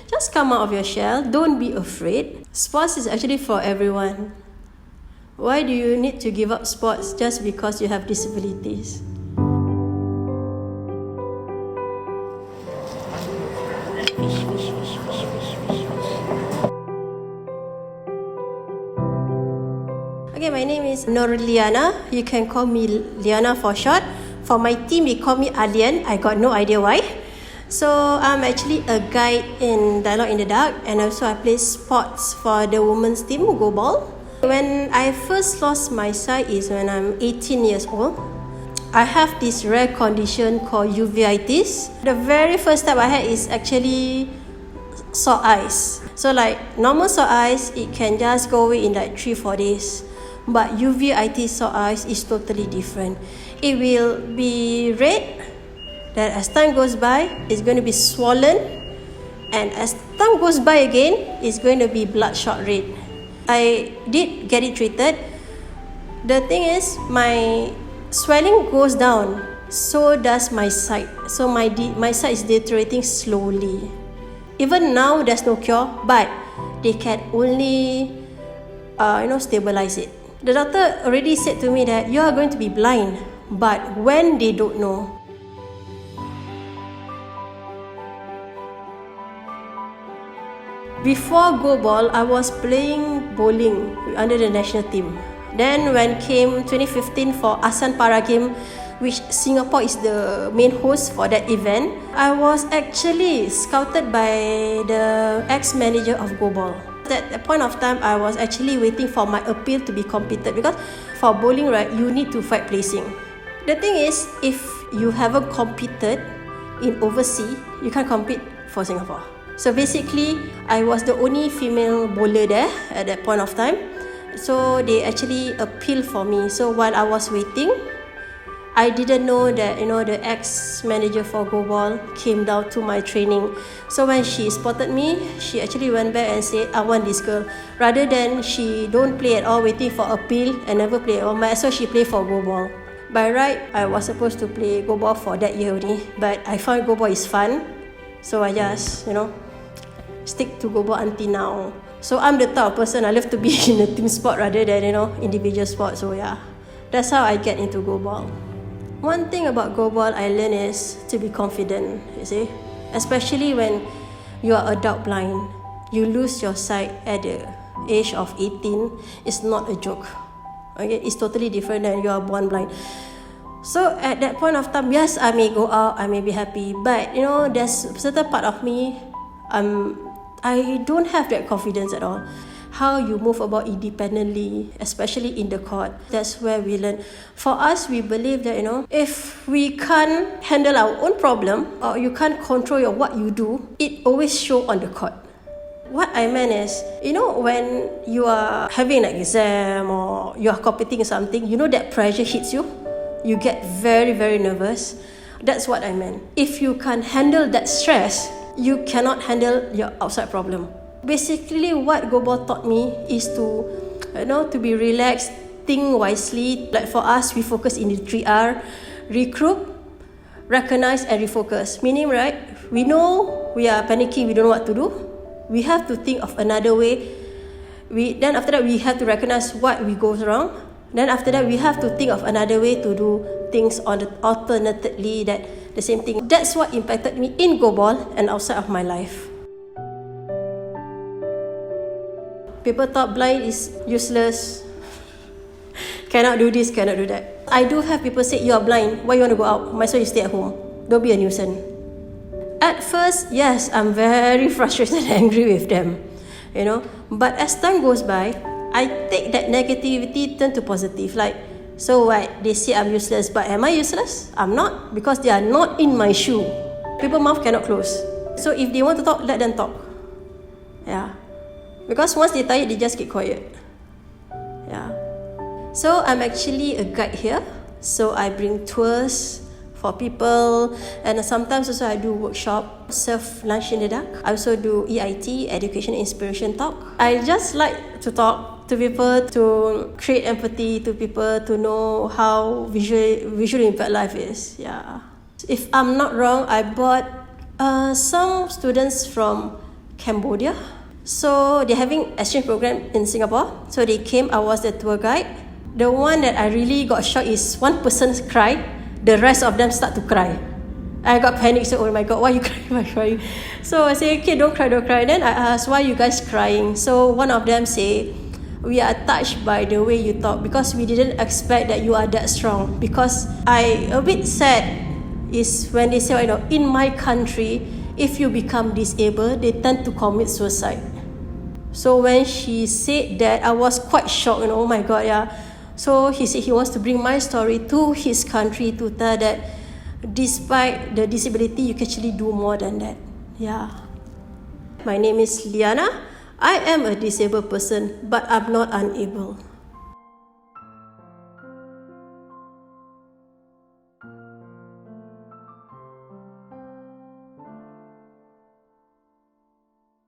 Just come out of your shell. Don't be afraid. Sports is actually for everyone. Why do you need to give up sports just because you have disabilities? Okay, my name is Liana. You can call me Liana for short. For my team, they call me Alien. I got no idea why. So I'm actually a guide in Dialogue in the Dark, and also I play sports for the women's team, Go Ball. When I first lost my sight is when I'm 18 years old. I have this rare condition called uveitis. The very first step I had is actually sore eyes. So like normal sore eyes, it can just go away in like 3-4 days. But uveitis sore eyes is totally different. It will be red, then as time goes by, it's going to be swollen, and as time goes by again, it's going to be bloodshot red. I did get it treated. The thing is, my swelling goes down, so does my sight. So my sight is deteriorating slowly. Even now, there's no cure, but they can only, stabilize it. The doctor already said to me that you are going to be blind, but when they don't know. Before Go Ball, I was playing bowling under the national team. Then when came 2015 for ASEAN Para Game, which Singapore is the main host for that event, I was actually scouted by the ex-manager of Go Ball. At that point of time, I was actually waiting for my appeal to be completed, because for bowling, right, you need to fight placing. The thing is, if you haven't competed in overseas, you can't compete for Singapore. So basically, I was the only female bowler there at that point of time. So they actually appealed for me. So while I was waiting, I didn't know that the ex-manager for Go Ball came down to my training. So when she spotted me, she actually went back and said, I want this girl. Rather than she don't play at all, waiting for appeal and never play at all, so she play for Go Ball. By right, I was supposed to play Go Ball for that year only, but I found Go Ball is fun. So I just, stick to Go Ball until now. So I'm the type of person, I love to be in a team sport rather than, individual sport. So yeah, that's how I get into Go Ball. One thing about Go Ball I learned is to be confident, you see. Especially when you are adult blind. You lose your sight at the age of 18. It's not a joke. Okay, it's totally different than you are born blind. So at that point of time, yes, I may go out, I may be happy, but there's a certain part of me, I don't have that confidence at all. How you move about independently, especially in the court, that's where we learn. For us, we believe that, if we can't handle our own problem, or you can't control what you do, it always shows on the court. What I meant is, when you are having an exam or you are competing in something, that pressure hits you. You get very, very nervous. That's what I meant. If you can't handle that stress, you cannot handle your outside problem. Basically, what Go Ball taught me is to be relaxed, think wisely. Like for us, we focus in the 3R: recruit, recognize, and refocus. Meaning, right, we know we are panicking, we don't know what to do. We have to think of another way. Then after that, we have to recognize what we goes wrong. Then after that, we have to think of another way to do things alternately, that the same thing. That's what impacted me in Go Ball and outside of my life. People thought blind is useless. Cannot do this, cannot do that. I do have people say, you are blind, why you want to go out? Might as well you stay at home. Don't be a nuisance. At first, yes, I'm very frustrated and angry with them. But as time goes by, I take that negativity turn to positive. Like, so what? They say I'm useless, but am I useless? I'm not, because they are not in my shoe. People's mouth cannot close. So if they want to talk, let them talk. Yeah. Because once they're tired, they just keep quiet. Yeah. So I'm actually a guide here. So I bring tours for people, and sometimes also I do workshop, serve lunch in the dark. I also do EIT, Education Inspiration Talk. I just like to talk to people, to create empathy to people, to know how visually impaired life is. Yeah. If I'm not wrong, I brought some students from Cambodia. So they're having exchange program in Singapore. So they came, I was the tour guide. The one that I really got shocked is one person cried, the rest of them start to cry. I got panicked, so oh my god, why you crying, why you crying? So I say, okay, don't cry. Then I asked, why you guys crying? So one of them say, we are touched by the way you talk because we didn't expect that you are that strong. Because I a bit sad is when they say, in my country, if you become disabled, they tend to commit suicide. So when she said that, I was quite shocked, oh my god, yeah. So he said he wants to bring my story to his country to tell that despite the disability, you can actually do more than that. Yeah. My name is Liana. I am a disabled person, but I'm not unable.